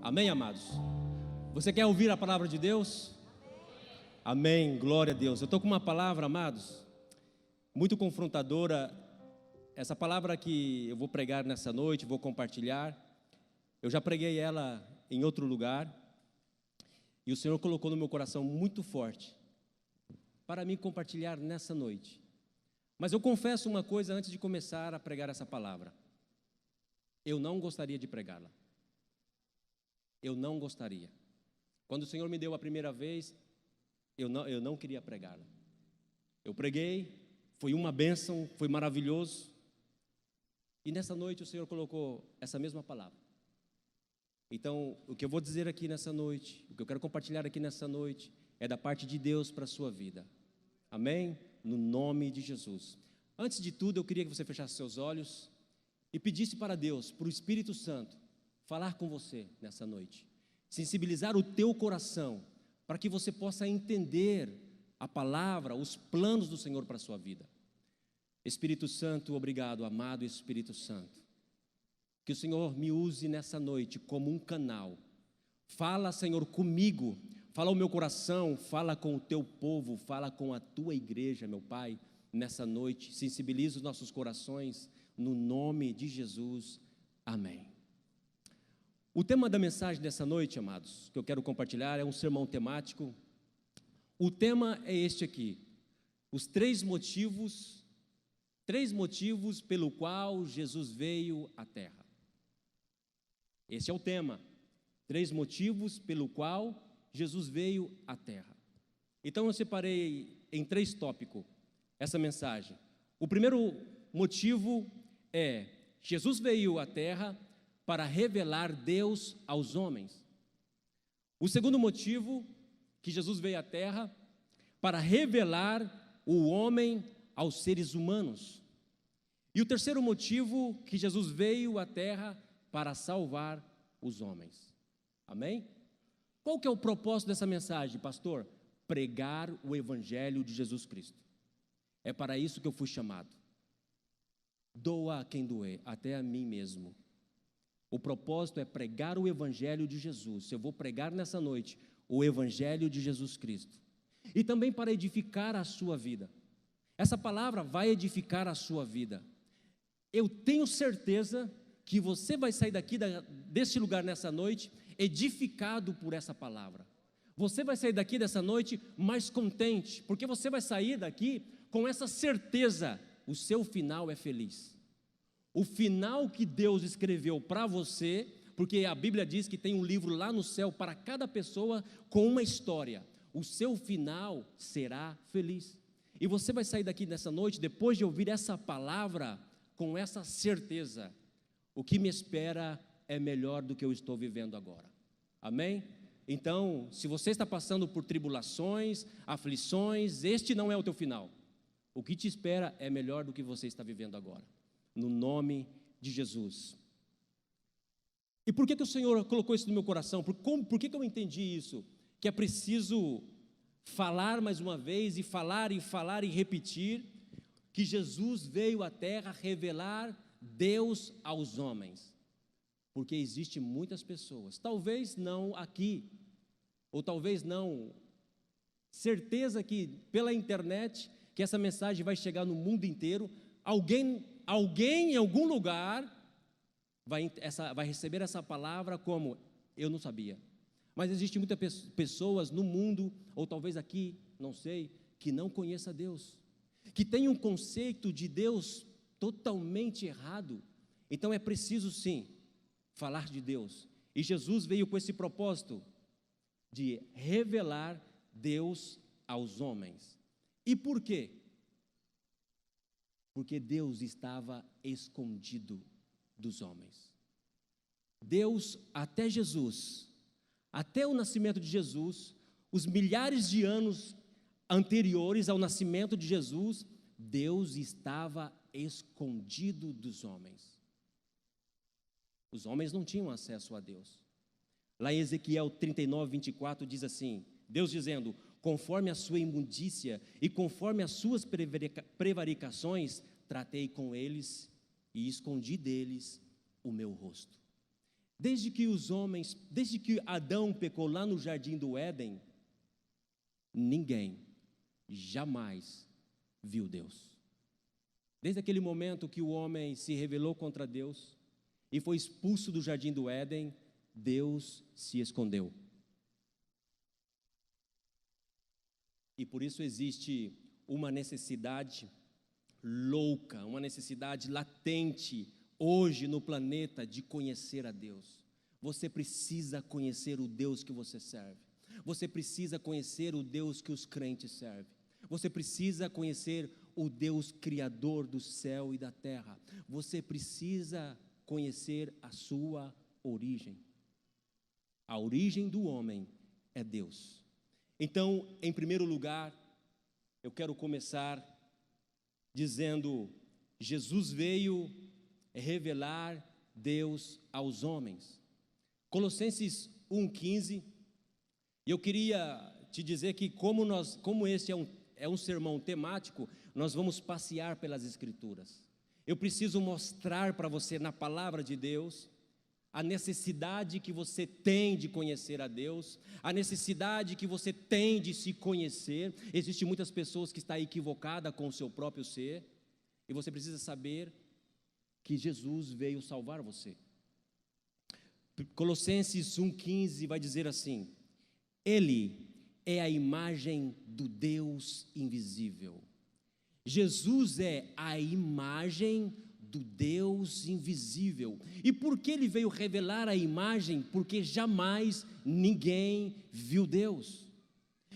Amém, amados? Você quer ouvir a palavra de Deus? Amém, glória a Deus. Eu estou com uma palavra, amados, muito confrontadora. Essa palavra que eu vou pregar nessa noite, vou compartilhar. Eu já preguei ela em outro lugar, e o Senhor colocou no meu coração muito forte, para mim compartilhar nessa noite. Mas eu confesso uma coisa antes de começar a pregar essa palavra. Eu não gostaria de pregá-la. Eu não gostaria. Quando o Senhor me deu a primeira vez, eu não queria pregá-la. Eu preguei, foi uma bênção, foi maravilhoso. E nessa noite o Senhor colocou essa mesma palavra. Então, o que eu vou dizer aqui nessa noite, o que eu quero compartilhar aqui nessa noite, é da parte de Deus para a sua vida. Amém? No nome de Jesus. Antes de tudo, eu queria que você fechasse seus olhos e pedisse para Deus, para o Espírito Santo, falar com você nessa noite, sensibilizar o teu coração, para que você possa entender a palavra, os planos do Senhor para a sua vida. Espírito Santo, obrigado, amado Espírito Santo, que o Senhor me use nessa noite como um canal. Fala, Senhor, comigo, fala ao meu coração, fala com o teu povo, fala com a tua igreja, meu Pai, nessa noite, sensibiliza os nossos corações, no nome de Jesus, amém. O tema da mensagem dessa noite, amados, que eu quero compartilhar, é um sermão temático. O tema é este aqui: os três motivos pelo qual Jesus veio à Terra. Esse é o tema, 3 motivos pelo qual Jesus veio à Terra. Então eu separei em 3 tópicos essa mensagem. O primeiro motivo é: Jesus veio à Terra para revelar Deus aos homens. O segundo motivo, que Jesus veio à Terra para revelar o homem aos seres humanos. E o terceiro motivo, que Jesus veio à Terra para salvar os homens. Amém? Qual que é o propósito dessa mensagem, pastor? Pregar o Evangelho de Jesus Cristo. É para isso que eu fui chamado. Doa a quem doer, até a mim mesmo. O propósito é pregar o Evangelho de Jesus. Eu vou pregar nessa noite o Evangelho de Jesus Cristo. E também para edificar a sua vida. Essa palavra vai edificar a sua vida. Eu tenho certeza que você vai sair desse lugar nessa noite edificado por essa palavra. Você vai sair daqui dessa noite mais contente, porque você vai sair daqui com essa certeza: o seu final é feliz. O final que Deus escreveu para você, porque a Bíblia diz que tem um livro lá no céu para cada pessoa com uma história. O seu final será feliz. E você vai sair daqui nessa noite, depois de ouvir essa palavra, com essa certeza: o que me espera é melhor do que eu estou vivendo agora. Amém? Então, se você está passando por tribulações, aflições, este não é o teu final. O que te espera é melhor do que você está vivendo agora. No nome de Jesus. E por que o Senhor colocou isso no meu coração? Por que eu entendi isso? Que é preciso falar mais uma vez, e falar e repetir, que Jesus veio à terra revelar Deus aos homens. Porque existem muitas pessoas, talvez não aqui, ou talvez não, certeza que pela internet, que essa mensagem vai chegar no mundo inteiro. Alguém em algum lugar vai receber essa palavra como: eu não sabia. Mas existem muitas pessoas no mundo, ou talvez aqui, não sei, que não conheça Deus, que tem um conceito de Deus totalmente errado. Então é preciso sim falar de Deus. E Jesus veio com esse propósito de revelar Deus aos homens. E por quê? Porque Deus estava escondido dos homens. Deus, até Jesus, até o nascimento de Jesus, os milhares de anos anteriores ao nascimento de Jesus, Deus estava escondido dos homens. Os homens não tinham acesso a Deus. Lá em Ezequiel 39:24 diz assim, Deus dizendo: conforme a sua imundícia e conforme as suas prevaricações, tratei com eles e escondi deles o meu rosto. desde que Adão pecou lá no jardim do Éden, ninguém jamais viu Deus. Desde aquele momento que o homem se rebelou contra Deus e foi expulso do jardim do Éden, Deus se escondeu. E por isso existe uma necessidade louca, uma necessidade latente hoje no planeta de conhecer a Deus. Você precisa conhecer o Deus que você serve. Você precisa conhecer o Deus que os crentes servem. Você precisa conhecer o Deus criador do céu e da terra. Você precisa conhecer a sua origem. A origem do homem é Deus. Então, em primeiro lugar, eu quero começar dizendo: Jesus veio revelar Deus aos homens. Colossenses 1,15. E eu queria te dizer que como este é um sermão temático, nós vamos passear pelas Escrituras. Eu preciso mostrar para você na palavra de Deus a necessidade que você tem de conhecer a Deus, a necessidade que você tem de se conhecer. Existem muitas pessoas que estão equivocadas com o seu próprio ser, e você precisa saber que Jesus veio salvar você. Colossenses 1,15 vai dizer assim: Ele é a imagem do Deus invisível. Jesus é a imagem do Deus invisível. E por que Ele veio revelar a imagem? Porque jamais ninguém viu Deus.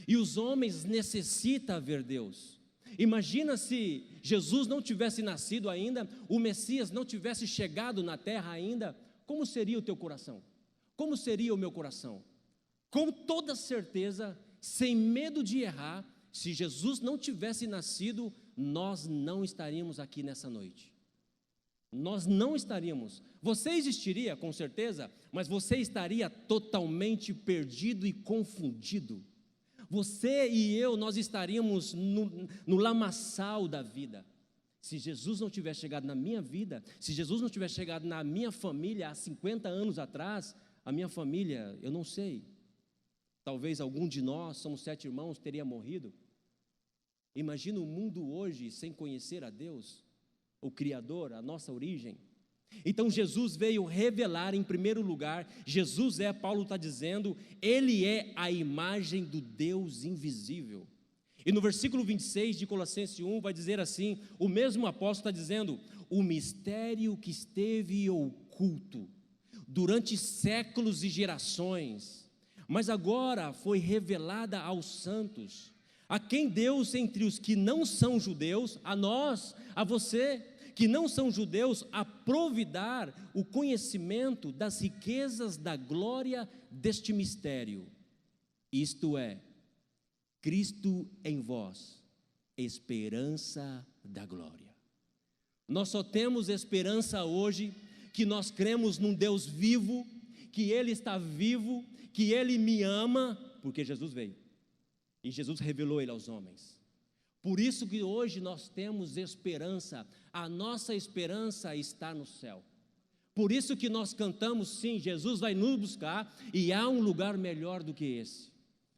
E os homens necessitam ver Deus. Imagina se Jesus não tivesse nascido ainda, o Messias não tivesse chegado na terra ainda, como seria o teu coração? Como seria o meu coração? Com toda certeza, sem medo de errar, se Jesus não tivesse nascido, nós não estaríamos aqui nessa noite. Nós não estaríamos. Você existiria, com certeza, mas você estaria totalmente perdido e confundido. Você e eu, nós estaríamos no lamaçal da vida. Se Jesus não tivesse chegado na minha vida, se Jesus não tivesse chegado na minha família há 50 anos atrás, a minha família, eu não sei, talvez algum de nós, somos 7 irmãos, teria morrido. Imagina o mundo hoje sem conhecer a Deus, o Criador, a nossa origem. Então Jesus veio revelar, em primeiro lugar, Paulo está dizendo, Ele é a imagem do Deus invisível. E no versículo 26 de Colossenses 1 vai dizer assim, o mesmo apóstolo está dizendo, o mistério que esteve oculto durante séculos e gerações, mas agora foi revelada aos santos, a quem Deus, entre os que não são judeus, a nós, a você, que não são judeus, aprove dar o conhecimento das riquezas da glória deste mistério, isto é, Cristo em vós, esperança da glória. Nós só temos esperança hoje, que nós cremos num Deus vivo, que Ele está vivo, que Ele me ama, porque Jesus veio, e Jesus revelou Ele aos homens. Por isso que hoje nós temos esperança, a nossa esperança está no céu. Por isso que nós cantamos, sim, Jesus vai nos buscar, e há um lugar melhor do que esse.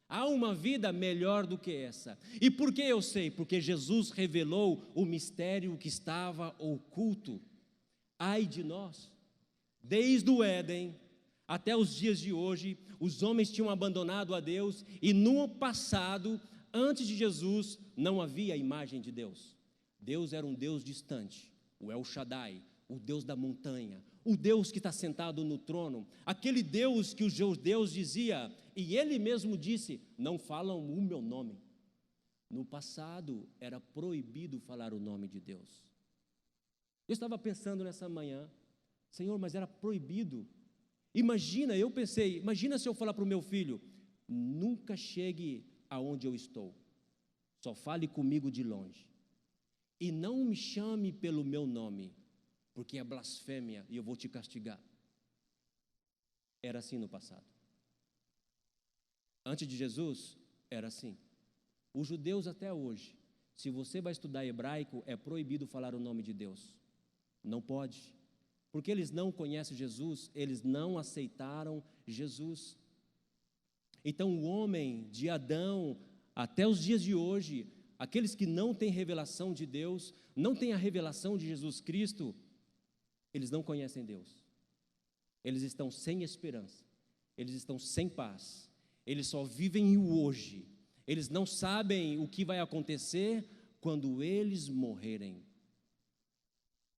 Há uma vida melhor do que essa. E por que eu sei? Porque Jesus revelou o mistério que estava oculto. Ai de nós, desde o Éden até os dias de hoje, os homens tinham abandonado a Deus, e no passado, antes de Jesus, não havia a imagem de Deus. Deus era um Deus distante, o El Shaddai, o Deus da montanha, o Deus que está sentado no trono, aquele Deus que os judeus diziam, e Ele mesmo disse, não falam o meu nome. No passado, era proibido falar o nome de Deus. Eu estava pensando nessa manhã, Senhor, mas era proibido. Eu pensei, imagina se eu falar para o meu filho, nunca chegue aonde eu estou, só fale comigo de longe, e não me chame pelo meu nome, porque é blasfêmia e eu vou te castigar. Era assim no passado. Antes de Jesus, era assim. Os judeus até hoje, se você vai estudar hebraico, é proibido falar o nome de Deus. Não pode. Porque eles não conhecem Jesus, eles não aceitaram Jesus. Então o homem de Adão, até os dias de hoje, aqueles que não têm revelação de Deus, não têm a revelação de Jesus Cristo, eles não conhecem Deus. Eles estão sem esperança, eles estão sem paz, eles só vivem o hoje, eles não sabem o que vai acontecer quando eles morrerem.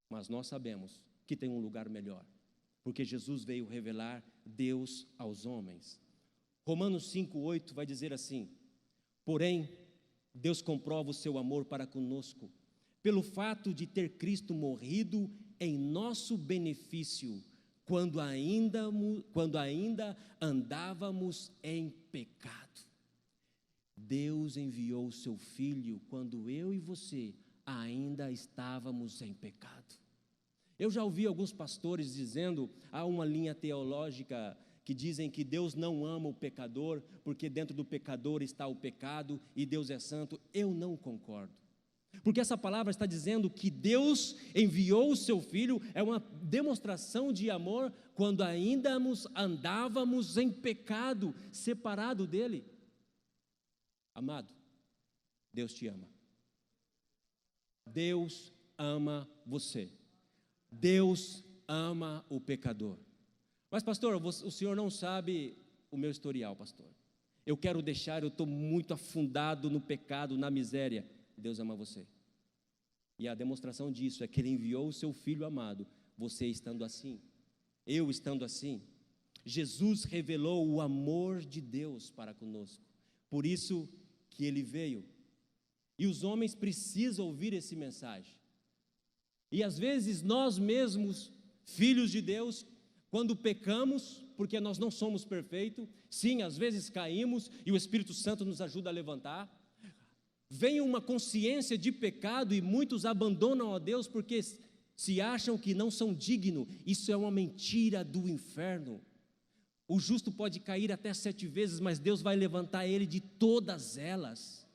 Mas nós sabemos que tem um lugar melhor, porque Jesus veio revelar Deus aos homens. Romanos 5:8 vai dizer assim: porém, Deus comprova o seu amor para conosco, pelo fato de ter Cristo morrido em nosso benefício, quando ainda andávamos em pecado. Deus enviou o seu Filho quando eu e você ainda estávamos em pecado. Eu já ouvi alguns pastores dizendo, há uma linha teológica que dizem que Deus não ama o pecador, porque dentro do pecador está o pecado e Deus é santo. Eu não concordo. Porque essa palavra está dizendo que Deus enviou o seu Filho, é uma demonstração de amor quando ainda andávamos em pecado, separado dele. Amado, Deus te ama. Deus ama você. Deus ama o pecador. Mas pastor, o senhor não sabe o meu historial, pastor. Eu estou muito afundado no pecado, na miséria. Deus ama você. E a demonstração disso é que Ele enviou o seu Filho amado, você estando assim, eu estando assim. Jesus revelou o amor de Deus para conosco, por isso que Ele veio. E os homens precisam ouvir essa mensagem. E às vezes nós mesmos, filhos de Deus, quando pecamos, porque nós não somos perfeitos, sim, às vezes caímos e o Espírito Santo nos ajuda a levantar. Vem uma consciência de pecado e muitos abandonam a Deus porque se acham que não são dignos. Isso é uma mentira do inferno. O justo pode cair até 7 vezes, mas Deus vai levantar ele de todas elas.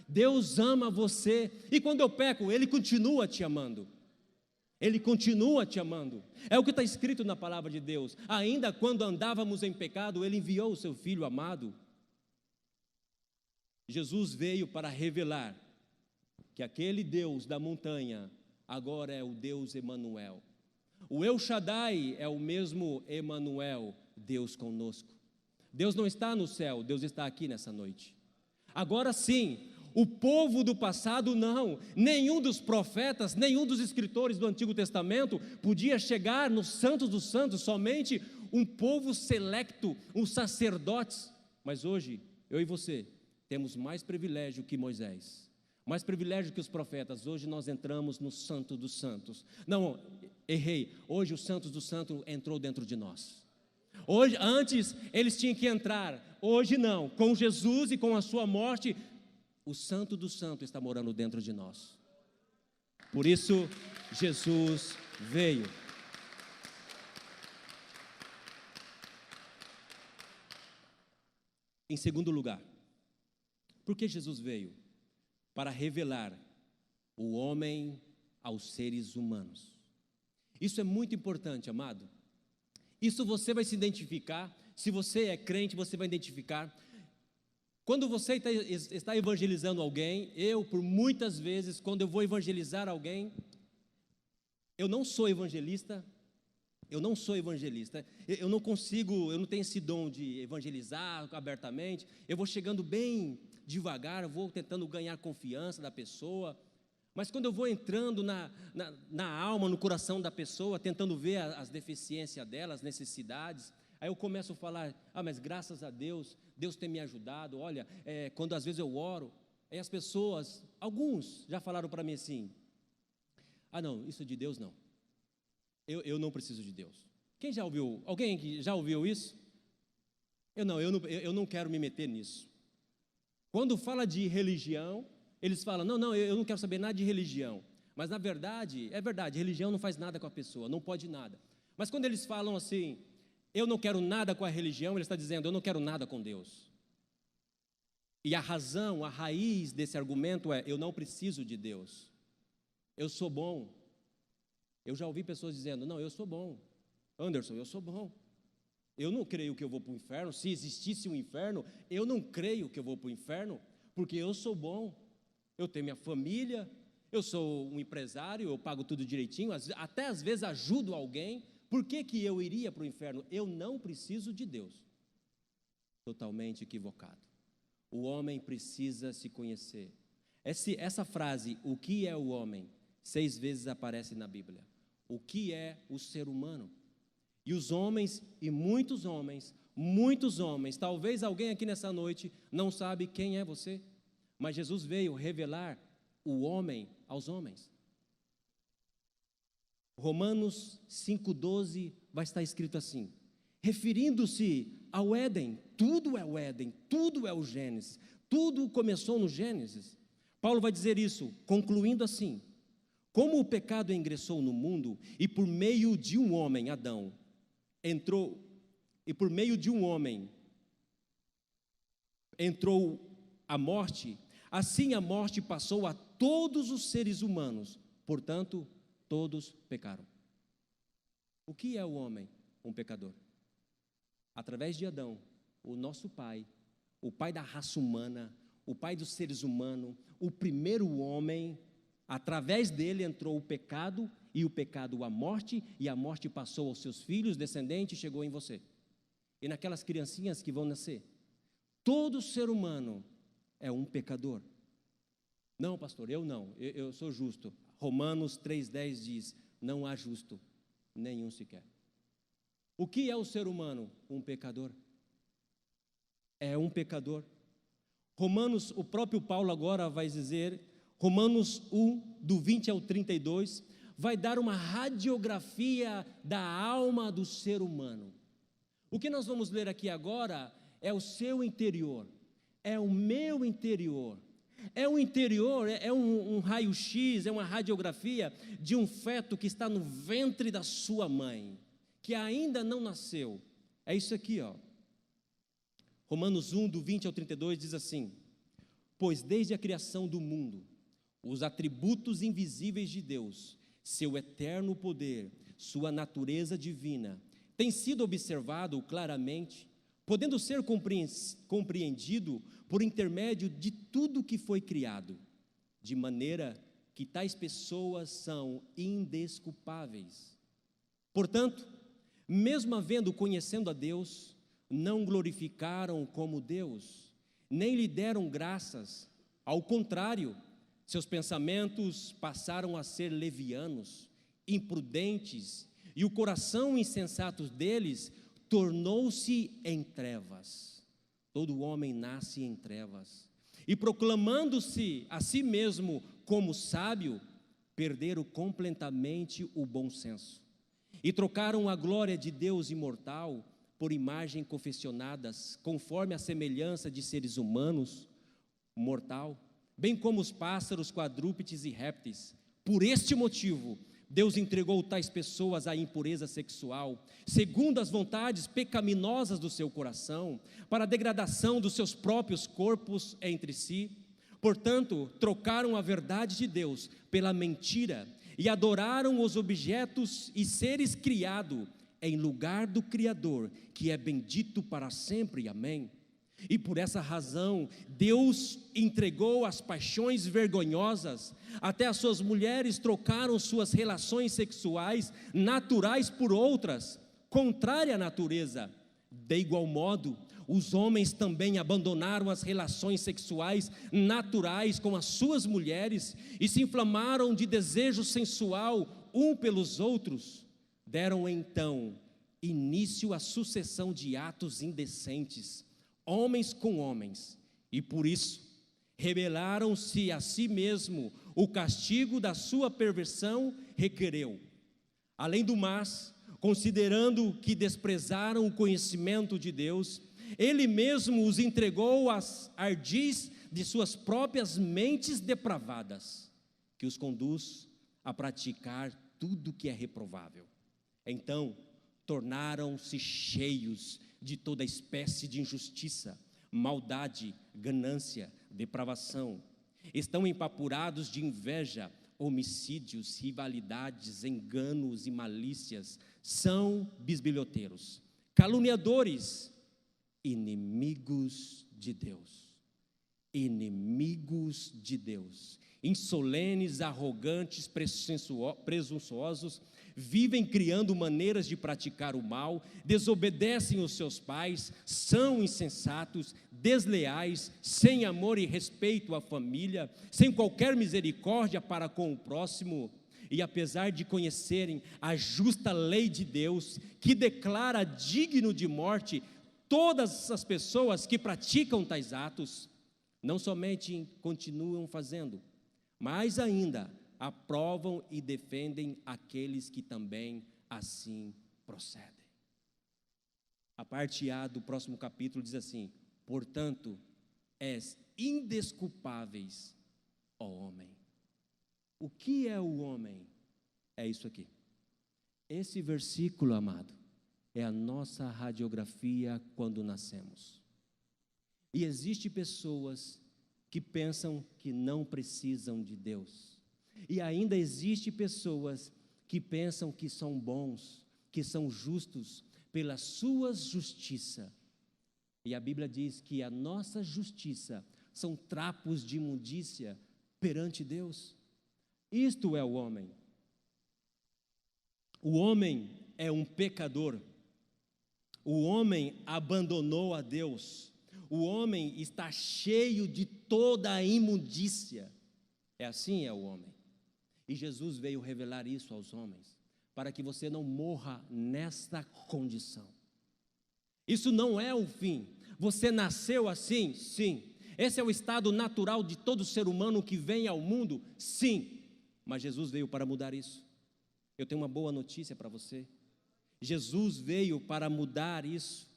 Deus ama você, e quando eu peco, Ele continua te amando. Ele continua te amando. É o que está escrito na palavra de Deus. Ainda quando andávamos em pecado, Ele enviou o seu Filho amado. Jesus veio para revelar que aquele Deus da montanha agora é o Deus Emanuel. O El Shaddai é o mesmo Emanuel, Deus conosco. Deus não está no céu, Deus está aqui nessa noite. Agora sim, o povo do passado não, nenhum dos profetas, nenhum dos escritores do Antigo Testamento podia chegar no Santos dos Santos, somente um povo selecto, os sacerdotes. Mas hoje, eu e você, temos mais privilégio que Moisés, mais privilégio que os profetas. Hoje nós entramos no Santo dos Santos. Não, errei, hoje o Santos dos Santos entrou dentro de nós. Hoje, antes eles tinham que entrar, hoje não, com Jesus e com a sua morte, o Santo do Santo está morando dentro de nós. Por isso, Jesus veio. Em segundo lugar, por que Jesus veio? Para revelar o homem aos seres humanos. Isso é muito importante, amado. Isso você vai se identificar. Se você é crente, você vai identificar. Quando você está evangelizando alguém, por muitas vezes, quando eu vou evangelizar alguém, eu não sou evangelista, eu não consigo, eu não tenho esse dom de evangelizar abertamente. Eu vou chegando bem devagar, eu vou tentando ganhar confiança da pessoa, mas quando eu vou entrando na alma, no coração da pessoa, tentando ver as deficiências dela, as necessidades, aí eu começo a falar, mas graças a Deus, Deus tem me ajudado. Olha, quando às vezes eu oro, aí as pessoas, alguns já falaram para mim assim, não, isso de Deus não, eu não preciso de Deus. Quem já ouviu? Alguém que já ouviu isso? Eu não quero me meter nisso. Quando fala de religião, eles falam, não, eu não quero saber nada de religião. Mas na verdade, é verdade, religião não faz nada com a pessoa, não pode nada. Mas quando eles falam assim, eu não quero nada com a religião, ele está dizendo, eu não quero nada com Deus. E a razão, a raiz desse argumento é, eu não preciso de Deus. Eu sou bom. Eu já ouvi pessoas dizendo: não, eu sou bom. Anderson, eu sou bom. Eu não creio que eu vou para o inferno. Se existisse um inferno, eu não creio que eu vou para o inferno, porque eu sou bom. Eu tenho minha família, eu sou um empresário, eu pago tudo direitinho, até às vezes ajudo alguém. Por que que eu iria para o inferno? Eu não preciso de Deus. Totalmente equivocado. O homem precisa se conhecer. Essa frase, o que é o homem, 6 vezes aparece na Bíblia. O que é o ser humano? E os homens, e muitos homens, talvez alguém aqui nessa noite não sabe quem é você, mas Jesus veio revelar o homem aos homens. Romanos 5,12 vai estar escrito assim, referindo-se ao Éden, tudo é o Éden, tudo é o Gênesis, tudo começou no Gênesis. Paulo vai dizer isso, concluindo assim: como o pecado ingressou no mundo, e por meio de um homem, Adão, entrou a morte, assim a morte passou a todos os seres humanos, portanto, todos pecaram. O que é o homem? Um pecador. Através de Adão, o nosso pai, o pai da raça humana, o pai dos seres humanos, o primeiro homem, através dele entrou o pecado, e o pecado a morte, e a morte passou aos seus filhos, descendentes, chegou em você. E naquelas criancinhas que vão nascer. Todo ser humano é um pecador. Não, pastor, eu não, eu sou justo. Romanos 3,10 diz, não há justo, nenhum sequer. O que é o ser humano? Um pecador. É um pecador. Romanos, o próprio Paulo agora vai dizer, Romanos 1, do 20 ao 32, vai dar uma radiografia da alma do ser humano. O que nós vamos ler aqui agora é o seu interior, é o meu interior. É um interior, é um raio-x, é uma radiografia de um feto que está no ventre da sua mãe, que ainda não nasceu. É isso aqui, ó. Romanos 1, do 20 ao 32 diz assim: pois desde a criação do mundo, os atributos invisíveis de Deus, seu eterno poder, sua natureza divina, tem sido observado claramente, podendo ser compreendido por intermédio de tudo que foi criado, de maneira que tais pessoas são indesculpáveis. Portanto, mesmo conhecendo a Deus, não glorificaram como Deus, nem lhe deram graças. Ao contrário, seus pensamentos passaram a ser levianos, imprudentes, e o coração insensato deles tornou-se em trevas. Todo homem nasce em trevas. E proclamando-se a si mesmo como sábio, perderam completamente o bom senso. E trocaram a glória de Deus imortal por imagem confeccionadas, conforme a semelhança de seres humanos, mortal, bem como os pássaros, quadrúpedes e répteis. Por este motivo, Deus entregou tais pessoas à impureza sexual, segundo as vontades pecaminosas do seu coração, para a degradação dos seus próprios corpos entre si. Portanto, trocaram a verdade de Deus pela mentira e adoraram os objetos e seres criados em lugar do Criador, que é bendito para sempre. Amém. E por essa razão, Deus entregou as paixões vergonhosas, até as suas mulheres trocaram suas relações sexuais naturais por outras, contrárias à natureza. De igual modo, os homens também abandonaram as relações sexuais naturais com as suas mulheres e se inflamaram de desejo sensual um pelos outros. Deram então início à sucessão de atos indecentes, homens com homens, e por isso rebelaram-se a si mesmo, o castigo da sua perversão requereu. Além do mais, considerando que desprezaram o conhecimento de Deus, Ele mesmo os entregou às ardis de suas próprias mentes depravadas, que os conduz a praticar tudo que é reprovável. Então, tornaram-se cheios de toda espécie de injustiça, maldade, ganância, depravação. Estão empapurados de inveja, homicídios, rivalidades, enganos e malícias, são bisbilhoteiros, caluniadores, inimigos de Deus. Inimigos de Deus, insolenes, arrogantes, presunçosos, vivem criando maneiras de praticar o mal, desobedecem os seus pais, são insensatos, desleais, sem amor e respeito à família, sem qualquer misericórdia para com o próximo. E apesar de conhecerem a justa lei de Deus, que declara digno de morte todas as pessoas que praticam tais atos, não somente continuam fazendo, mas ainda aprovam e defendem aqueles que também assim procedem. A parte A do próximo capítulo diz assim: portanto, és indesculpáveis, ó homem. O que é o homem? É isso aqui. Esse versículo, amado, é a nossa radiografia quando nascemos. E existem pessoas que pensam que não precisam de Deus. E ainda existem pessoas que pensam que são bons, que são justos pela sua justiça. E a Bíblia diz que a nossa justiça são trapos de imundícia perante Deus. Isto é o homem. O homem é um pecador. O homem abandonou a Deus. O homem está cheio de toda a imundícia. Assim é o homem. E Jesus veio revelar isso aos homens, para que você não morra nesta condição. Isso não é o fim. Você nasceu assim? Sim. Esse é o estado natural de todo ser humano que vem ao mundo? Sim. Mas Jesus veio para mudar isso. Eu tenho uma boa notícia para você. Jesus veio para mudar isso.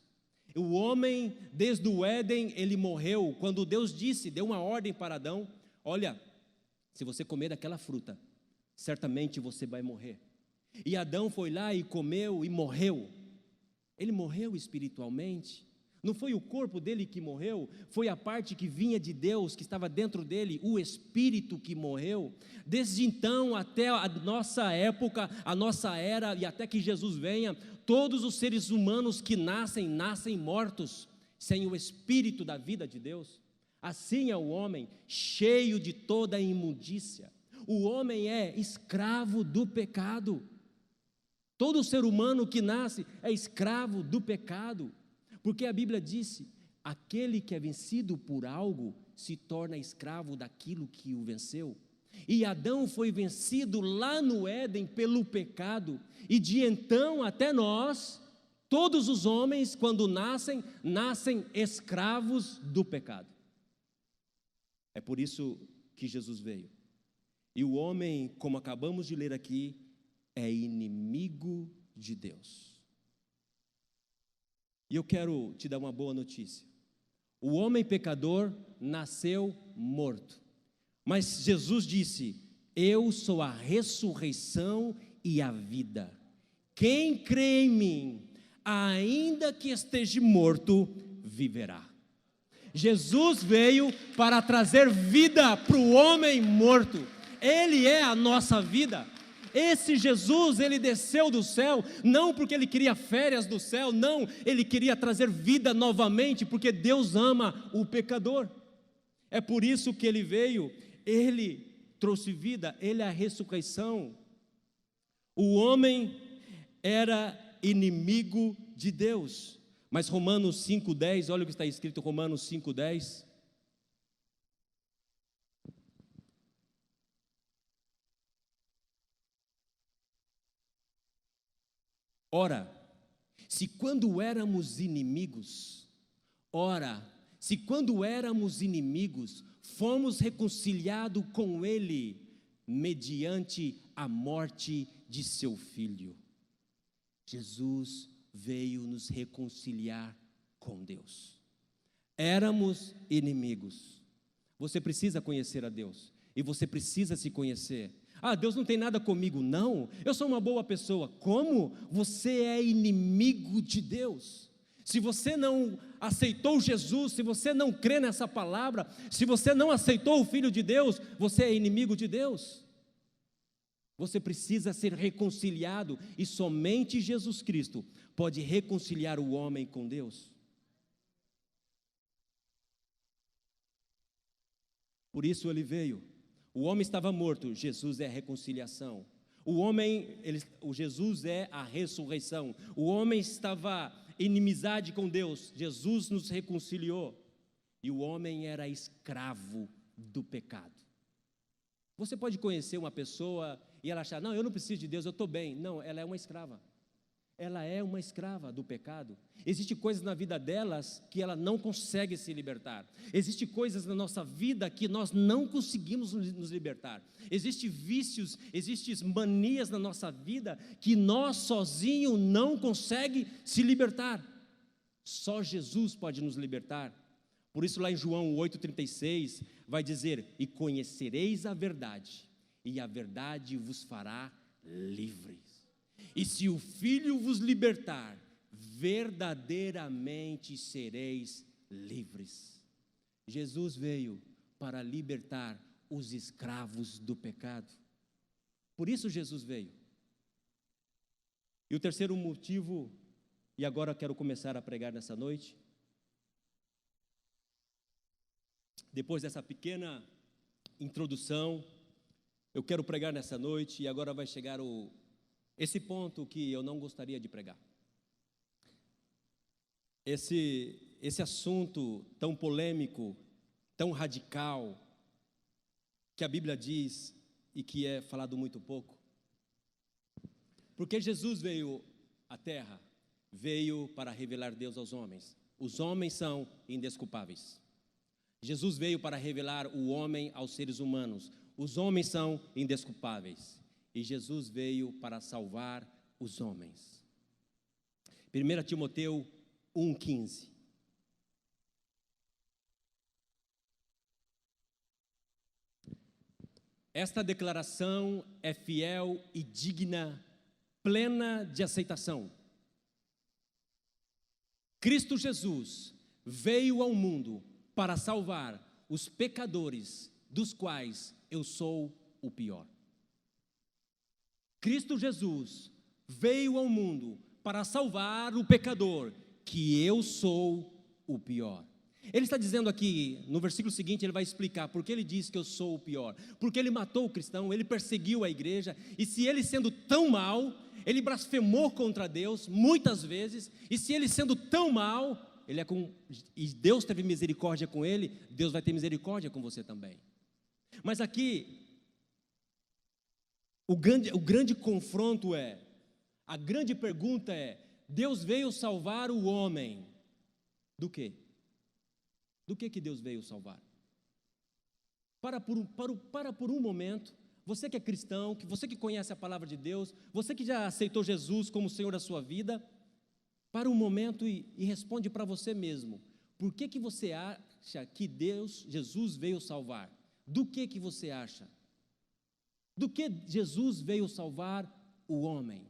O homem, desde o Éden, ele morreu, quando Deus deu uma ordem para Adão: olha, se você comer daquela fruta, certamente você vai morrer. E Adão foi lá e comeu e morreu. Ele morreu espiritualmente. Não foi o corpo dele que morreu, foi a parte que vinha de Deus, que estava dentro dele, o espírito que morreu. Desde então até a nossa época, a nossa era, e até que Jesus venha, todos os seres humanos que nascem mortos, sem o espírito da vida de Deus. Assim é o homem, cheio de toda a imundícia. O homem é escravo do pecado. Todo ser humano que nasce é escravo do pecado. Porque a Bíblia disse: aquele que é vencido por algo se torna escravo daquilo que o venceu. E Adão foi vencido lá no Éden pelo pecado, e de então até nós, todos os homens, quando nascem escravos do pecado. É por isso que Jesus veio. E o homem, como acabamos de ler aqui, é inimigo de Deus. E eu quero te dar uma boa notícia. O homem pecador nasceu morto. Mas Jesus disse: eu sou a ressurreição e a vida. Quem crê em mim, ainda que esteja morto, viverá. Jesus veio para trazer vida para o homem morto. Ele é a nossa vida. Esse Jesus, ele desceu do céu, não porque ele queria férias do céu, não, ele queria trazer vida novamente, porque Deus ama o pecador. É por isso que ele veio, ele trouxe vida, ele é a ressurreição. O homem era inimigo de Deus, mas Romanos 5,10, olha o que está escrito em Romanos 5,10. Ora, se quando éramos inimigos, fomos reconciliados com Ele, mediante a morte de seu Filho. Jesus veio nos reconciliar com Deus. Éramos inimigos. Você precisa conhecer a Deus, e você precisa se conhecer. Ah, Deus não tem nada comigo. Não, eu sou uma boa pessoa. Como? Você é inimigo de Deus. Se você não aceitou Jesus, se você não crê nessa palavra, se você não aceitou o Filho de Deus, você é inimigo de Deus. Você precisa ser reconciliado e somente Jesus Cristo pode reconciliar o homem com Deus. Por isso ele veio. O homem estava morto, Jesus é a reconciliação. O Jesus é a ressurreição. O homem estava em inimizade com Deus, Jesus nos reconciliou. E o homem era escravo do pecado. Você pode conhecer uma pessoa e ela achar, não, eu não preciso de Deus, eu estou bem. Não, ela é uma escrava. Ela é uma escrava do pecado. Existem coisas na vida delas que ela não consegue se libertar. Existem coisas na nossa vida que nós não conseguimos nos libertar. Existem vícios, existem manias na nossa vida que nós sozinhos não conseguimos se libertar. Só Jesus pode nos libertar. Por isso lá em João 8,36 vai dizer, e conhecereis a verdade, e a verdade vos fará livres. E se o Filho vos libertar, verdadeiramente sereis livres. Jesus veio para libertar os escravos do pecado. Por isso Jesus veio. E o terceiro motivo, e agora quero começar a pregar nessa noite. Depois dessa pequena introdução, eu quero pregar nessa noite, e agora vai chegar esse ponto que eu não gostaria de pregar. Esse assunto tão polêmico, tão radical, que a Bíblia diz e que é falado muito pouco. Porque Jesus veio à terra, veio para revelar Deus aos homens. Os homens são indesculpáveis. Jesus veio para revelar o homem aos seres humanos. Os homens são indesculpáveis. E Jesus veio para salvar os homens. 1 Timoteu 1,15. Esta declaração é fiel e digna, plena de aceitação. Cristo Jesus veio ao mundo para salvar os pecadores, dos quais eu sou o pior. Cristo Jesus veio ao mundo para salvar o pecador, que eu sou o pior. Ele está dizendo aqui, no versículo seguinte, ele vai explicar por que ele diz que eu sou o pior. Porque ele matou o cristão, ele perseguiu a igreja, e se ele sendo tão mau, ele blasfemou contra Deus muitas vezes, e se ele sendo tão mau, e Deus teve misericórdia com ele, Deus vai ter misericórdia com você também. Mas aqui, o grande confronto a grande pergunta é, Deus veio salvar o homem do quê? Do que Deus veio salvar? Para por um momento, você que é cristão, você que conhece a palavra de Deus, você que já aceitou Jesus como Senhor da sua vida, para um momento e responde para você mesmo, por que você acha que Jesus veio salvar? Do que você acha? Do que Jesus veio salvar o homem?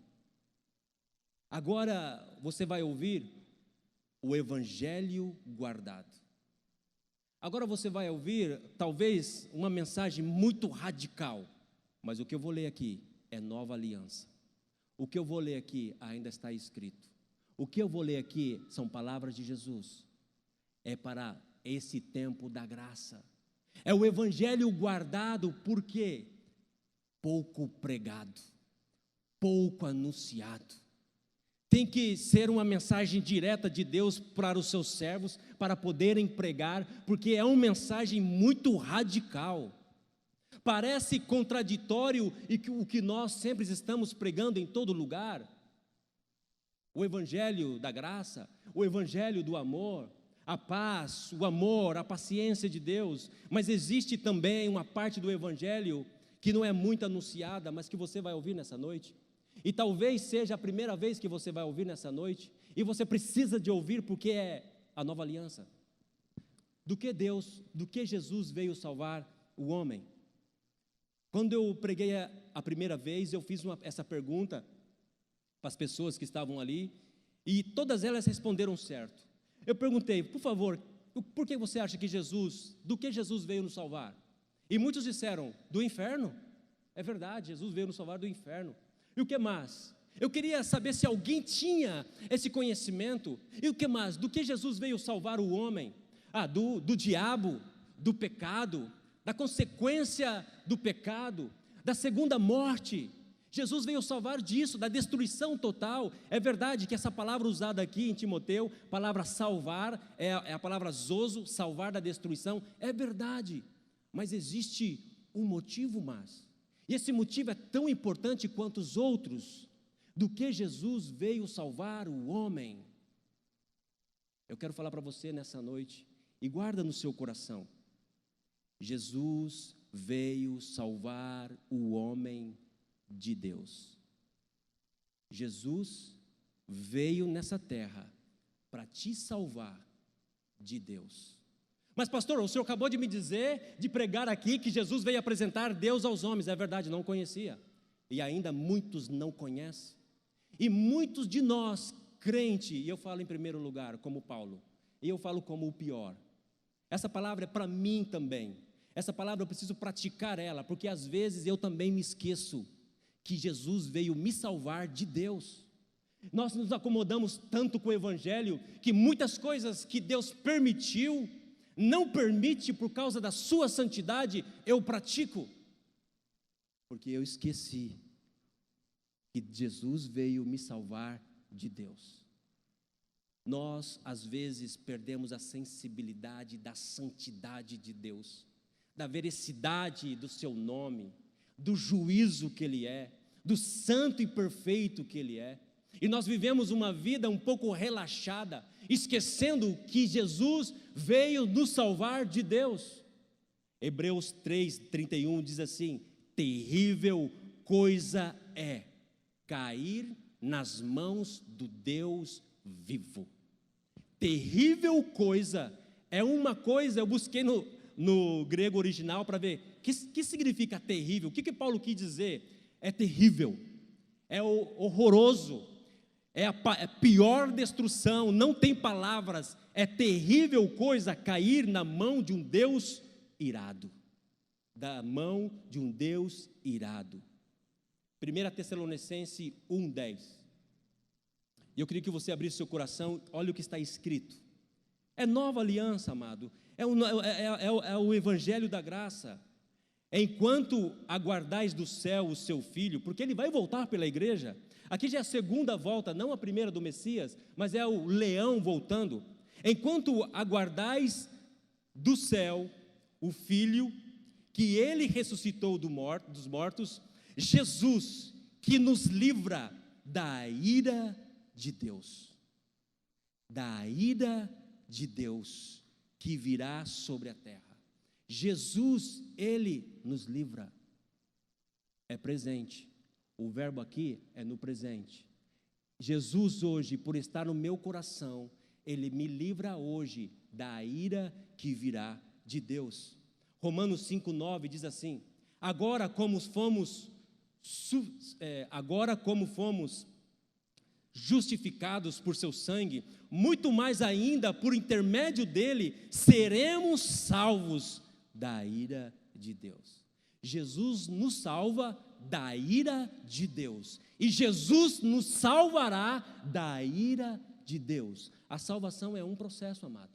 Agora você vai ouvir o Evangelho guardado. Agora você vai ouvir, talvez, uma mensagem muito radical, mas o que eu vou ler aqui é nova aliança. O que eu vou ler aqui ainda está escrito. O que eu vou ler aqui são palavras de Jesus. É para esse tempo da graça. É o Evangelho guardado, por quê? Pouco pregado, pouco anunciado. Tem que ser uma mensagem direta de Deus para os seus servos, para poderem pregar, porque é uma mensagem muito radical. Parece contraditório o que nós sempre estamos pregando em todo lugar. O Evangelho da graça, o Evangelho do amor, a paz, o amor, a paciência de Deus. Mas existe também uma parte do Evangelho que não é muito anunciada, mas que você vai ouvir nessa noite. E talvez seja a primeira vez que você vai ouvir nessa noite, e você precisa de ouvir porque é a nova aliança. Do que Jesus veio salvar o homem? Quando eu preguei a primeira vez, eu fiz essa pergunta para as pessoas que estavam ali, e todas elas responderam certo. Eu perguntei, por favor, por que você acha que do que Jesus veio nos salvar? E muitos disseram, do inferno. É verdade, Jesus veio nos salvar do inferno. E o que mais? Eu queria saber se alguém tinha esse conhecimento. E o que mais? Do que Jesus veio salvar o homem? Do diabo, do pecado, da consequência do pecado, da segunda morte. Jesus veio salvar disso, da destruição total. É verdade que essa palavra usada aqui em Timoteu, palavra salvar, é a palavra zoso, salvar da destruição. É verdade, mas existe um motivo mais. E esse motivo é tão importante quanto os outros, do que Jesus veio salvar o homem. Eu quero falar para você nessa noite, e guarda no seu coração: Jesus veio salvar o homem de Deus. Jesus veio nessa terra para te salvar de Deus. Mas pastor, o senhor acabou de me dizer, de pregar aqui, que Jesus veio apresentar Deus aos homens. É verdade, não conhecia, e ainda muitos não conhecem, e muitos de nós, crente, e eu falo em primeiro lugar como Paulo, e eu falo como o pior. Essa palavra é para mim também. Essa palavra eu preciso praticar ela, porque às vezes eu também me esqueço que Jesus veio me salvar de Deus. Nós nos acomodamos tanto com o Evangelho, que muitas coisas que Deus permitiu, não permite por causa da sua santidade, eu pratico, porque eu esqueci que Jesus veio me salvar de Deus. Nós, às vezes, perdemos a sensibilidade da santidade de Deus, da veracidade do seu nome, do juízo que Ele é, do santo e perfeito que Ele é, e nós vivemos uma vida um pouco relaxada, esquecendo que Jesus veio nos salvar de Deus. Hebreus 3:31 diz assim: terrível coisa é cair nas mãos do Deus vivo. Terrível coisa é uma coisa, eu busquei no grego original para ver que significa terrível. O que Paulo quis dizer? É terrível, é horroroso, é a pior destruição, não tem palavras. É terrível coisa cair na mão de um Deus irado, da mão de um Deus irado. 1 Tessalonicenses 1:10. E eu queria que você abrisse seu coração, olha o que está escrito. É nova aliança, amado, é o evangelho da graça. Enquanto aguardais do céu o seu filho, porque ele vai voltar pela igreja. Aqui já é a segunda volta, não a primeira do Messias, mas é o leão voltando. Enquanto aguardais do céu o filho, que ele ressuscitou dos mortos, Jesus, que nos livra da ira de Deus, da ira de Deus que virá sobre a terra. Jesus, Ele nos livra. É presente, o verbo aqui é no presente. Jesus hoje, por estar no meu coração, Ele me livra hoje da ira que virá de Deus. Romanos 5:9 diz assim: agora como fomos justificados por seu sangue, muito mais ainda por intermédio dele seremos salvos da ira de Deus. Jesus nos salva da ira de Deus, e Jesus nos salvará da ira de Deus. A salvação é um processo, amado.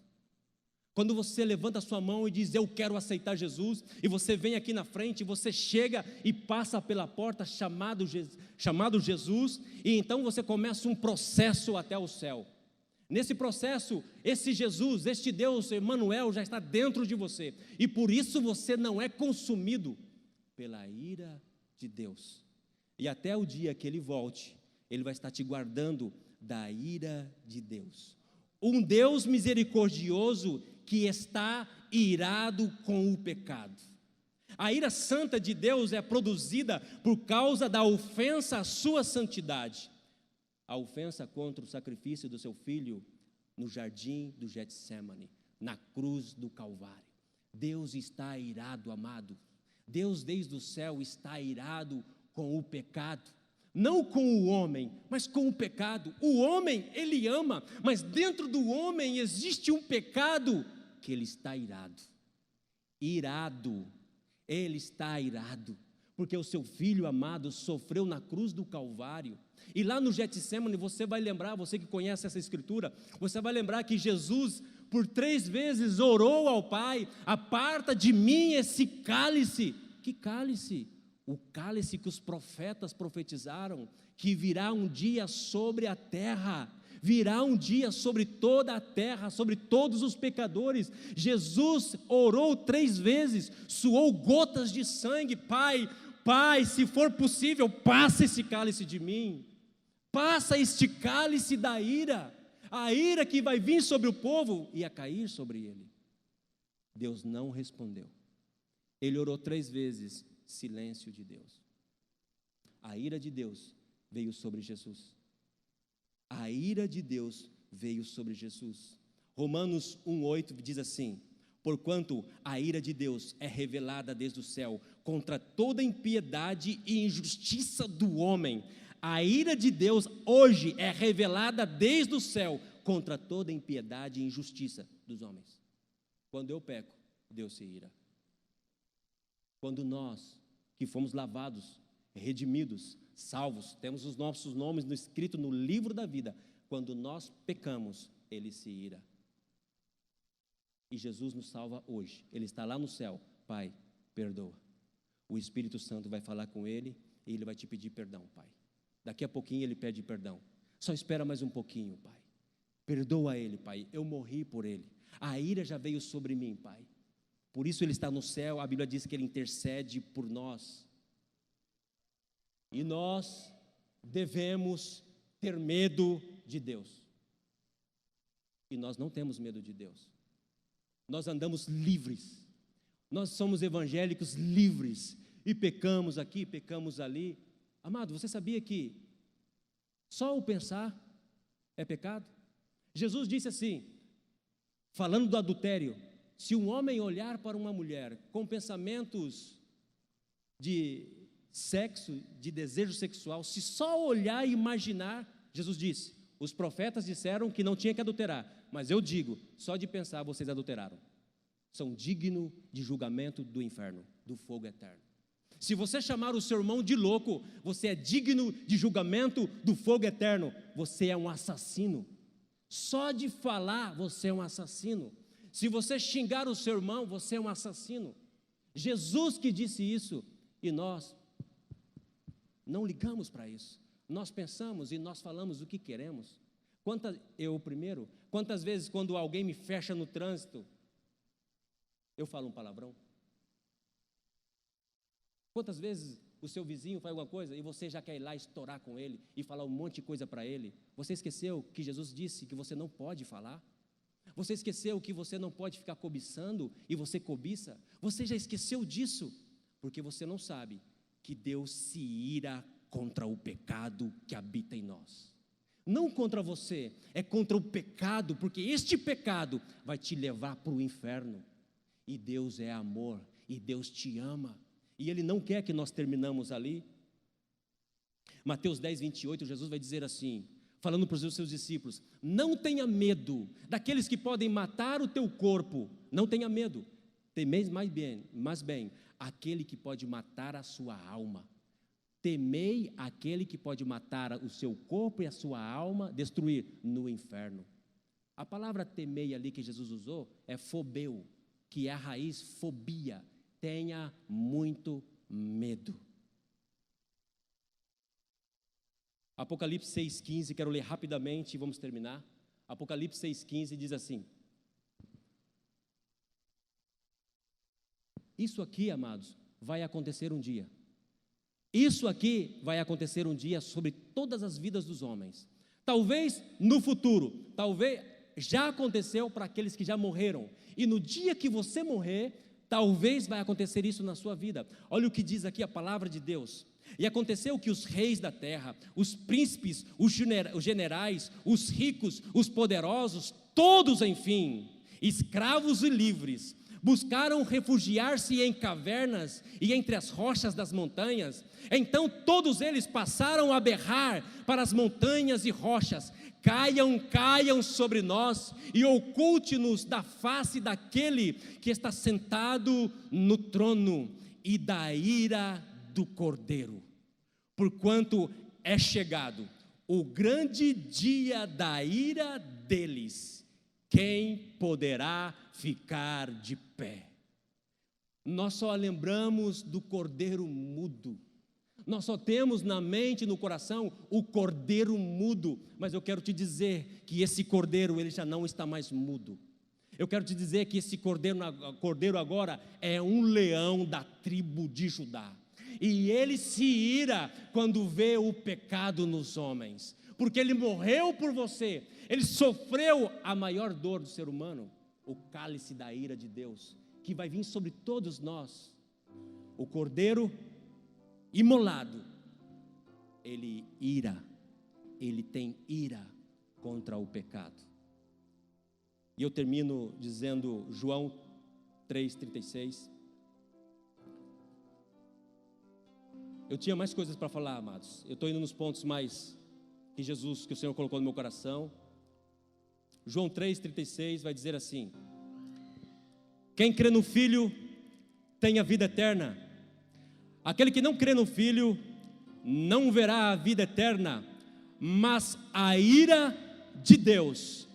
Quando você levanta a sua mão e diz: eu quero aceitar Jesus, e você vem aqui na frente, você chega e passa pela porta chamado Jesus, e então você começa um processo até o céu. Nesse processo, esse Jesus, este Deus, Emmanuel, já está dentro de você, e por isso você não é consumido pela ira de Deus. E até o dia que Ele volte, Ele vai estar te guardando da ira de Deus. Um Deus misericordioso que está irado com o pecado. A ira santa de Deus é produzida por causa da ofensa à sua santidade. A ofensa contra o sacrifício do seu filho no jardim do Getsêmani, na cruz do Calvário. Deus está irado, amado. Deus desde o céu está irado com o pecado. Não com o homem, mas com o pecado. O homem, ele ama, mas dentro do homem existe um pecado que ele está irado. Irado, ele está irado, porque o seu filho amado sofreu na cruz do Calvário. E lá no Getsêmani, você vai lembrar, você que conhece essa escritura, você vai lembrar que Jesus, por 3 vezes, orou ao Pai: aparta de mim esse cálice. Que cálice? O cálice que os profetas profetizaram, que virá um dia sobre a terra, virá um dia sobre toda a terra, sobre todos os pecadores. Jesus orou 3 vezes, suou gotas de sangue: Pai, Pai, se for possível, passa esse cálice de mim, passa este cálice da ira, a ira que vai vir sobre o povo, ia cair sobre ele. Deus não respondeu. Ele orou 3 vezes, silêncio de Deus. A ira de Deus veio sobre Jesus. A ira de Deus veio sobre Jesus. Romanos 1,8 diz assim: porquanto a ira de Deus é revelada desde o céu contra toda impiedade e injustiça do homem. A ira de Deus hoje é revelada desde o céu contra toda impiedade e injustiça dos homens. Quando eu peco, Deus se ira. Quando nós, que fomos lavados, redimidos, salvos, temos os nossos nomes escritos no livro da vida, quando nós pecamos, Ele se ira. E Jesus nos salva hoje. Ele está lá no céu: Pai, perdoa. O Espírito Santo vai falar com ele e ele vai te pedir perdão, Pai. Daqui a pouquinho ele pede perdão. Só espera mais um pouquinho, Pai. Perdoa ele, Pai. Eu morri por ele. A ira já veio sobre mim, Pai. Por isso ele está no céu. A Bíblia diz que ele intercede por nós. E nós devemos ter medo de Deus. E nós não temos medo de Deus. Nós andamos livres. Nós somos evangélicos livres. E pecamos aqui, pecamos ali. Amado, você sabia que só o pensar é pecado? Jesus disse assim, falando do adultério: se um homem olhar para uma mulher com pensamentos de sexo, de desejo sexual, se só olhar e imaginar, Jesus disse, os profetas disseram que não tinha que adulterar, mas eu digo, só de pensar vocês adulteraram. São dignos de julgamento do inferno, do fogo eterno. Se você chamar o seu irmão de louco, você é digno de julgamento do fogo eterno. Você é um assassino. Só de falar, você é um assassino. Se você xingar o seu irmão, você é um assassino. Jesus que disse isso, e nós não ligamos para isso. Nós pensamos e nós falamos o que queremos. Quantas vezes quando alguém me fecha no trânsito, eu falo um palavrão? Quantas vezes o seu vizinho faz alguma coisa e você já quer ir lá estourar com ele e falar um monte de coisa para ele? Você esqueceu que Jesus disse que você não pode falar? Você esqueceu que você não pode ficar cobiçando e você cobiça? Você já esqueceu disso? Porque você não sabe que Deus se ira contra o pecado que habita em nós. Não contra você, é contra o pecado, porque este pecado vai te levar para o inferno. E Deus é amor, e Deus te ama, e Ele não quer que nós terminamos ali. Mateus 10, 28, Jesus vai dizer assim, falando para os seus discípulos: não tenha medo daqueles que podem matar o teu corpo, não tenha medo, temeis mais bem aquele que pode matar a sua alma. Temei aquele que pode matar o seu corpo e a sua alma, destruir no inferno. A palavra temei ali que Jesus usou é fobeu, que é a raiz fobia. Tenha muito medo. Apocalipse 6,15, quero ler rapidamente e vamos terminar. Apocalipse 6,15 diz assim: isso aqui, amados, vai acontecer um dia. Isso aqui vai acontecer um dia sobre todas as vidas dos homens. Talvez no futuro, talvez já aconteceu para aqueles que já morreram. E no dia que você morrer, talvez vai acontecer isso na sua vida. Olha o que diz aqui a palavra de Deus. E aconteceu que os reis da terra, os príncipes, os generais, os ricos, os poderosos, todos, enfim, escravos e livres, buscaram refugiar-se em cavernas e entre as rochas das montanhas. Então todos eles passaram a berrar para as montanhas e rochas: caiam sobre nós e oculte-nos da face daquele que está sentado no trono e da ira do Cordeiro, porquanto é chegado o grande dia da ira deles, quem poderá ficar de pé? Nós só lembramos do Cordeiro mudo, nós só temos na mente e no coração o Cordeiro mudo, mas eu quero te dizer que esse Cordeiro, ele já não está mais mudo. Eu quero te dizer que esse Cordeiro agora é um leão da tribo de Judá, e ele se ira quando vê o pecado nos homens, porque ele morreu por você, ele sofreu a maior dor do ser humano, o cálice da ira de Deus, que vai vir sobre todos nós. O Cordeiro imolado, ele tem ira contra o pecado. E eu termino dizendo João 3,36. Eu tinha mais coisas para falar, amados. Eu estou indo nos pontos mais que o Senhor colocou no meu coração. João 3,36 vai dizer assim: quem crê no Filho tem a vida eterna. Aquele que não crê no Filho não verá a vida eterna, mas a ira de Deus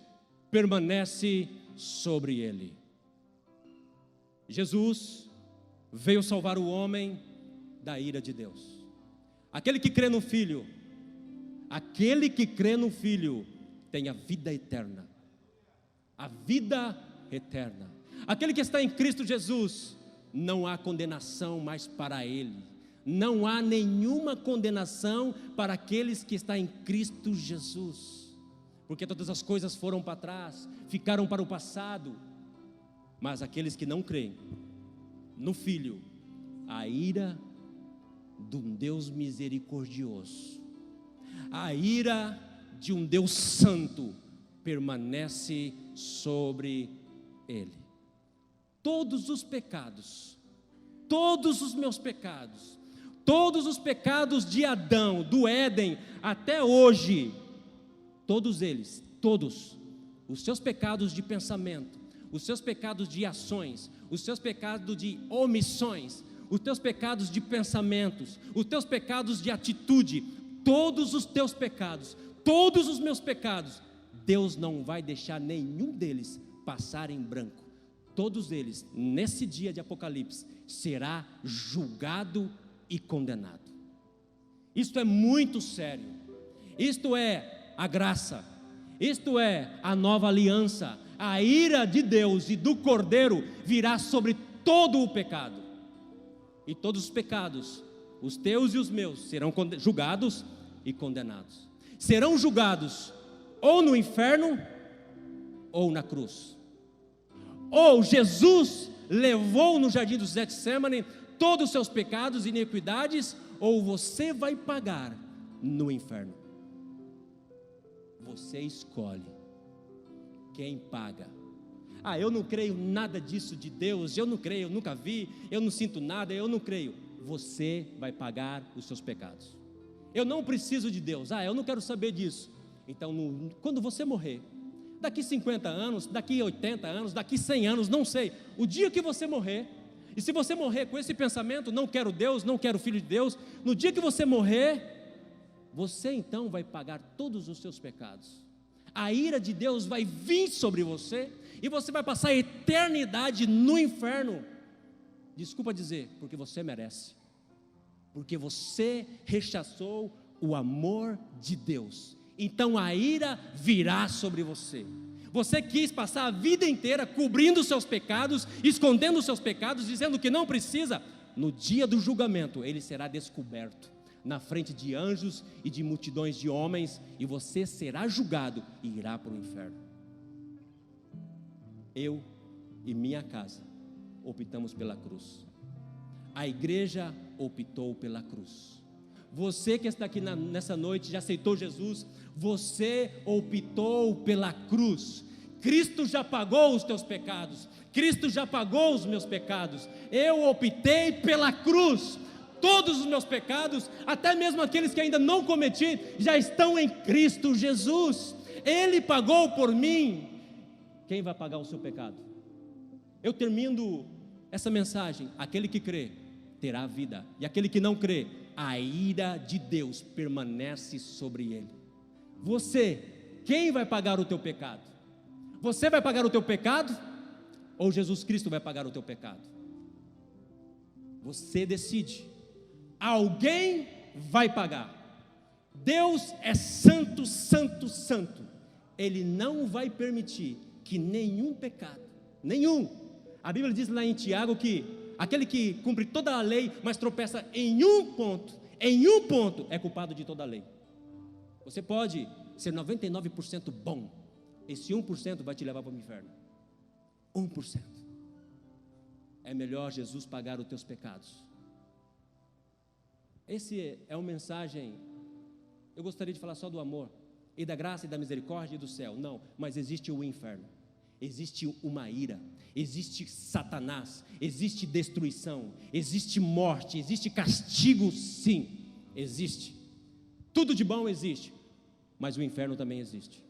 permanece sobre ele. Jesus veio salvar o homem da ira de Deus. Aquele que crê no Filho tem a vida eterna. A vida eterna. Aquele que está em Cristo Jesus, não há condenação mais para ele. Não há nenhuma condenação para aqueles que estão em Cristo Jesus. Porque todas as coisas foram para trás, ficaram para o passado. Mas aqueles que não creem no Filho, a ira de um Deus misericordioso, a ira de um Deus santo permanece sobre ele. Todos os pecados, todos os meus pecados, todos os pecados de Adão, do Éden até hoje, todos eles, todos, os seus pecados de pensamento, os seus pecados de ações, os seus pecados de omissões, os teus pecados de pensamentos, os teus pecados de atitude, todos os teus pecados, todos os meus pecados, Deus não vai deixar nenhum deles passar em branco. Todos eles, nesse dia de Apocalipse, será julgado e condenado. Isto é muito sério. Isto é a graça. Isto é a nova aliança. A ira de Deus e do Cordeiro virá sobre todo o pecado. E todos os pecados, os teus e os meus, serão julgados e condenados. Serão julgados ou no inferno ou na cruz. Ou Jesus levou no jardim do Getsêmani todos os seus pecados e iniquidades, ou você vai pagar no inferno. Você escolhe quem paga. Eu não creio nada disso de Deus, eu não creio, eu nunca vi, eu não sinto nada, eu não creio. Você vai pagar os seus pecados. Eu não preciso de Deus, eu não quero saber disso. Então, quando você morrer, daqui 50 anos, daqui 80 anos, daqui 100 anos, não sei, o dia que você morrer, e se você morrer com esse pensamento, não quero Deus, não quero Filho de Deus, no dia que você morrer, você então vai pagar todos os seus pecados. A ira de Deus vai vir sobre você, e você vai passar a eternidade no inferno. Desculpa dizer, porque você merece, porque você rechaçou o amor de Deus. Então a ira virá sobre você. Você quis passar a vida inteira cobrindo os seus pecados, escondendo os seus pecados, dizendo que não precisa. No dia do julgamento, ele será descoberto na frente de anjos e de multidões de homens, e você será julgado e irá para o inferno. Eu e minha casa optamos pela cruz. A igreja optou pela cruz. Você que está aqui nessa noite, já aceitou Jesus, você optou pela cruz. Cristo já pagou os teus pecados, Cristo já pagou os meus pecados. Eu optei pela cruz. Todos os meus pecados, até mesmo aqueles que ainda não cometi, já estão em Cristo Jesus. Ele pagou por mim. Quem vai pagar o seu pecado? Eu termino essa mensagem: aquele que crê terá vida. E aquele que não crê, a ira de Deus permanece sobre ele. Você, quem vai pagar o teu pecado? Você vai pagar o teu pecado? Ou Jesus Cristo vai pagar o teu pecado? Você decide. Alguém vai pagar. Deus é santo, santo, santo. Ele não vai permitir que nenhum pecado, nenhum. A Bíblia diz lá em Tiago que aquele que cumpre toda a lei, mas tropeça em um ponto, é culpado de toda a lei. Você pode ser 99% bom, esse 1% vai te levar para o inferno. 1%. É melhor Jesus pagar os teus pecados. Esse é uma mensagem. Eu gostaria de falar só do amor e da graça e da misericórdia e do céu. Não, mas existe o inferno, existe uma ira, existe Satanás, existe destruição, existe morte, existe castigo, sim, existe. Tudo de bom existe, mas o inferno também existe.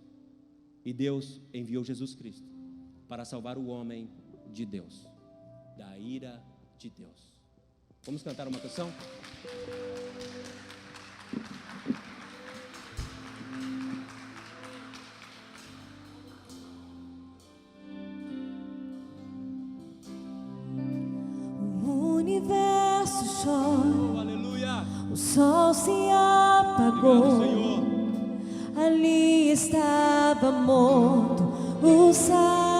E Deus enviou Jesus Cristo para salvar o homem de Deus, da ira de Deus. Vamos cantar uma canção? Oh, aleluia. O sol se apagou. Obrigado, Senhor. Ali estava morto o Salvador.